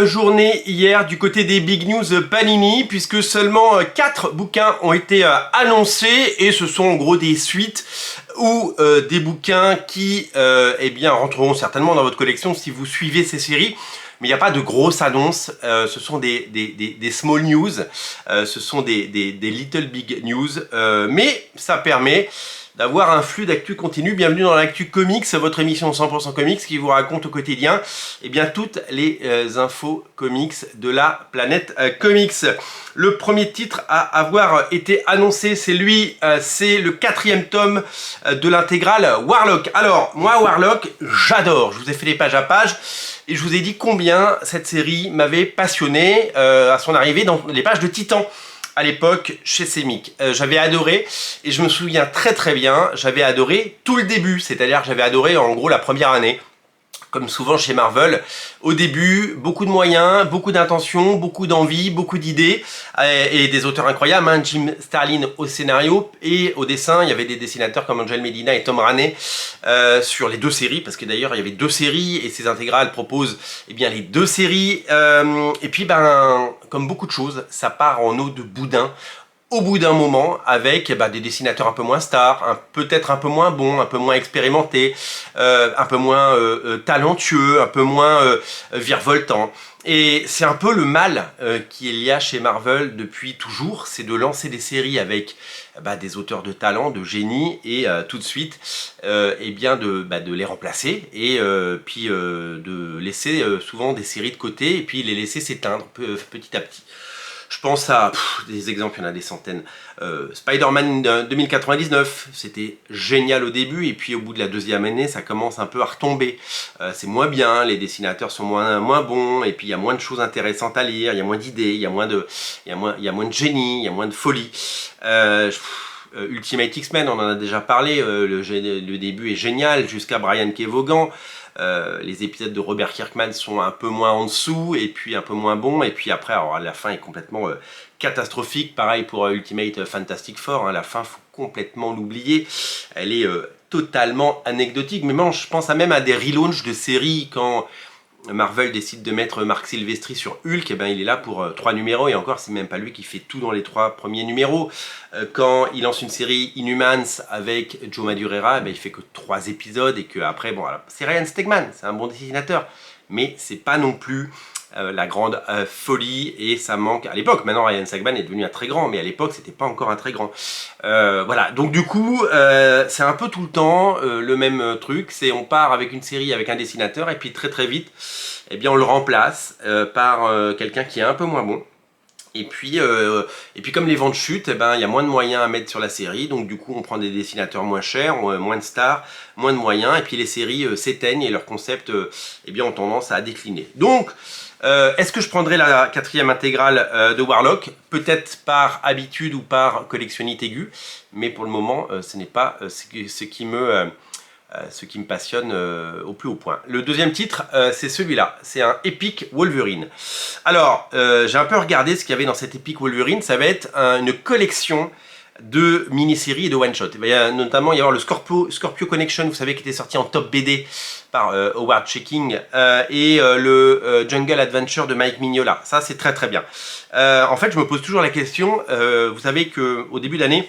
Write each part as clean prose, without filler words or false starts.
Journée hier du côté des Big News Panini, puisque seulement 4 bouquins ont été annoncés, et ce sont en gros des suites ou des bouquins qui eh bien, rentreront certainement dans votre collection si vous suivez ces séries. Mais il n'y a pas de grosses annonces, ce sont des small news, ce sont des little big news, mais ça permet d'avoir un flux d'actu continu. Bienvenue dans l'actu comics, votre émission 100% comics qui vous raconte au quotidien toutes les infos comics de la planète comics. Le premier titre à avoir été annoncé, c'est lui, c'est le 4e tome de l'intégrale Warlock. Alors, moi Warlock, j'adore, je vous ai fait les pages à pages, et je vous ai dit combien cette série m'avait passionné à son arrivée dans les pages de Titan. À l'époque, chez Semic. J'avais adoré, et je me souviens très bien, j'avais adoré tout le début, c'est-à-dire que j'avais adoré en gros la première année. Comme souvent chez Marvel, au début, beaucoup de moyens, beaucoup d'intentions, beaucoup d'envie, beaucoup d'idées, et des auteurs incroyables, hein, Jim Starlin au scénario, et au dessin, il y avait des dessinateurs comme Angel Medina et Tom Raney sur les 2 séries, parce que d'ailleurs il y avait 2 séries, et ces intégrales proposent eh bien, les 2 séries, et puis comme beaucoup de choses, ça part en eau de boudin, au bout d'un moment, avec des dessinateurs un peu moins stars, peut-être un peu moins bons, un peu moins expérimentés, un peu moins talentueux, un peu moins virevoltants. Et c'est un peu le mal qu'il y a chez Marvel depuis toujours, c'est de lancer des séries avec des auteurs de talent, de génie, et tout de suite de les remplacer, et puis de laisser souvent des séries de côté, et puis les laisser s'éteindre petit à petit. Je pense à des exemples, il y en a des centaines. Spider-Man 2099, c'était génial au début, et puis au bout de la 2e année, ça commence un peu à retomber. C'est moins bien, les dessinateurs sont moins bons, et puis il y a moins de choses intéressantes à lire, il y a moins d'idées, il y a moins de génie, il y a moins de folie. Ultimate X-Men, on en a déjà parlé, le début est génial, jusqu'à Brian Kevogan. Les épisodes de Robert Kirkman sont un peu moins en dessous, et puis un peu moins bons, et puis après, alors, la fin est complètement catastrophique. Pareil pour Ultimate Fantastic Four, hein, la fin, faut complètement l'oublier. Elle est totalement anecdotique. Mais moi, je pense même à des relaunchs de séries quand Marvel décide de mettre Marc Silvestri sur Hulk, il est là pour 3 numéros, et encore c'est même pas lui qui fait tout dans les 3 premiers numéros. Quand il lance une série Inhumans avec Joe Madureira, il fait que 3 épisodes, et que après, c'est Ryan Stegman, c'est un bon dessinateur, mais c'est pas non plus la grande folie, et ça manque à l'époque. Maintenant Ryan Stegman est devenu un très grand, mais à l'époque c'était pas encore un très grand. Voilà, donc du coup c'est un peu tout le temps le même truc, c'est on part avec une série avec un dessinateur, et puis très vite on le remplace par quelqu'un qui est un peu moins bon. Et puis comme les ventes chutent, il y a moins de moyens à mettre sur la série, donc du coup on prend des dessinateurs moins chers, moins de stars, moins de moyens, et puis les séries s'éteignent, et leurs concepts ont tendance à décliner. Donc est-ce que je prendrai la 4e intégrale de Warlock? Peut-être par habitude ou par collectionnite aiguë, mais pour le moment ce n'est pas ce qui me passionne au plus haut point. Le 2e titre, c'est celui-là, c'est un Epic Wolverine. Alors, j'ai un peu regardé ce qu'il y avait dans cet Epic Wolverine, ça va être une collection de mini-séries et de one-shot. Il va notamment y avoir le Scorpio Connection, vous savez, qui était sorti en top BD par Howard Checking, et le Jungle Adventure de Mike Mignola. Ça, c'est très bien. En fait, je me pose toujours la question, vous savez qu'au début d'année,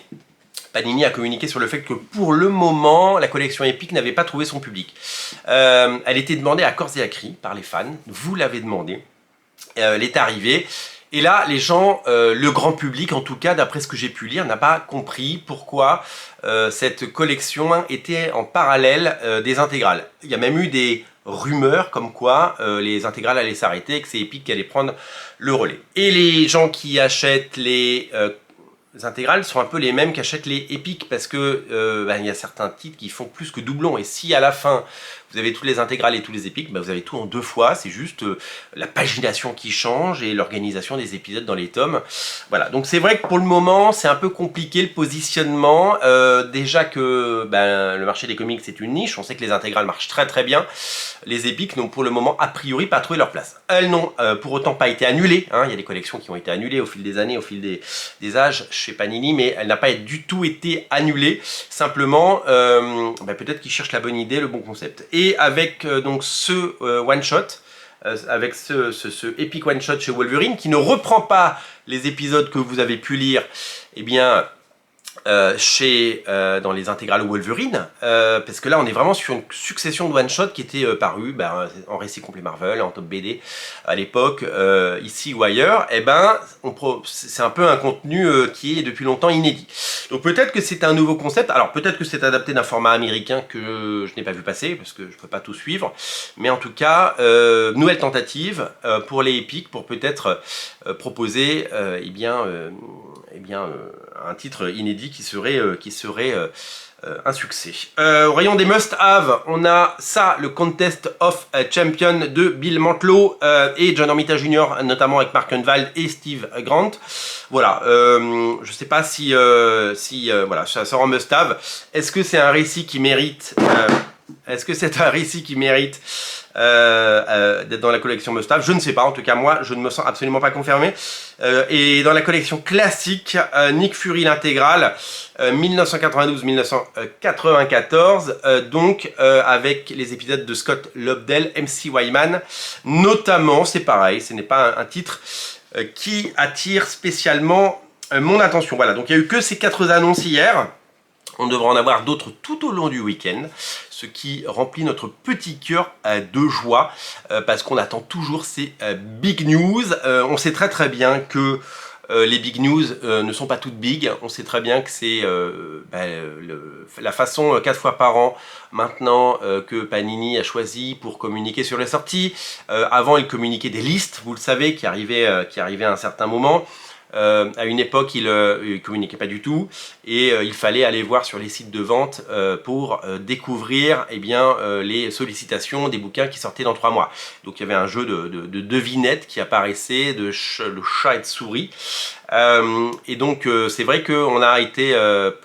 Panini a communiqué sur le fait que pour le moment, la collection Epic n'avait pas trouvé son public. Elle était demandée à corps et à cri par les fans, vous l'avez demandé, elle est arrivée. Et là, les gens, le grand public en tout cas, d'après ce que j'ai pu lire, n'a pas compris pourquoi cette collection était en parallèle des intégrales. Il y a même eu des rumeurs comme quoi les intégrales allaient s'arrêter, et que c'est Epic qui allait prendre le relais. Et les gens qui achètent les intégrales sont un peu les mêmes qu'achètent les Epic, parce que il y a certains titres qui font plus que doublons, et si à la fin vous avez toutes les intégrales et tous les Epics, vous avez tout en 2 fois, c'est juste la pagination qui change et l'organisation des épisodes dans les tomes. Voilà, donc c'est vrai que pour le moment c'est un peu compliqué le positionnement, déjà que le marché des comics c'est une niche, on sait que les intégrales marchent très bien, les Epics n'ont pour le moment a priori pas trouvé leur place. Elles n'ont pour autant pas été annulées, hein. Il y a des collections qui ont été annulées au fil des années, au fil des âges chez Panini, mais elle n'a pas du tout été annulée, simplement peut-être qu'ils cherchent la bonne idée, le bon concept. Et avec donc ce one-shot, avec ce Epic One Shot chez Wolverine, qui ne reprend pas les épisodes que vous avez pu lire, eh bien, dans les intégrales Wolverine, parce que là on est vraiment sur une succession de one-shot qui étaient parus en récit complet Marvel, en top BD à l'époque, ici ou ailleurs. Et ben c'est un peu un contenu qui est depuis longtemps inédit. Donc peut-être que c'est un nouveau concept, alors peut-être que c'est adapté d'un format américain que je n'ai pas vu passer, parce que je ne peux pas tout suivre, mais en tout cas, nouvelle tentative pour les Epic, pour peut-être proposer un titre inédit qui serait un succès. Au rayon des must-have, on a ça, le Contest of Champion de Bill Mantlo et John Romita Jr., notamment avec Mark Grunwald et Steve Grant. Voilà, je sais pas si voilà, ça sort en must-have. Est-ce que c'est un récit qui mérite d'être dans la collection must-have? Je ne sais pas, en tout cas moi je ne me sens absolument pas confirmé. Et dans la collection classique, Nick Fury l'intégrale, 1992-1994, donc avec les épisodes de Scott Lobdell, MC Wyman, notamment. C'est pareil, ce n'est pas un titre qui attire spécialement mon attention. Voilà, donc il n'y a eu que ces 4 annonces hier. On devrait en avoir d'autres tout au long du week-end, ce qui remplit notre petit cœur de joie, parce qu'on attend toujours ces big news. On sait très très bien que les big news ne sont pas toutes big. On sait très bien que c'est la façon 4 fois par an maintenant que Panini a choisi pour communiquer sur les sorties. Avant, il communiquait des listes, vous le savez, qui arrivaient à un certain moment. À une époque, il communiquait pas du tout et il fallait aller voir sur les sites de vente pour découvrir les sollicitations des bouquins qui sortaient dans 3 mois. Donc il y avait un jeu de devinettes qui apparaissait, le chat et de souris. Et donc c'est vrai qu'on a été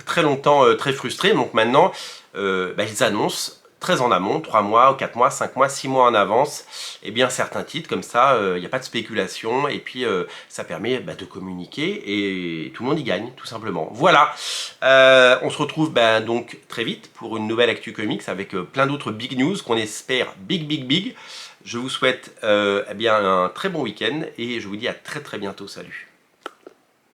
très longtemps très frustrés. Donc maintenant, ils annoncent très en amont, 3 mois, 4 mois, 5 mois, 6 mois en avance, et bien certains titres comme ça, il n'y a pas de spéculation, et puis ça permet de communiquer, et tout le monde y gagne, tout simplement. Voilà, on se retrouve donc très vite pour une nouvelle Actu Comics avec plein d'autres big news qu'on espère big. Je vous souhaite un très bon week-end, et je vous dis à très bientôt, salut.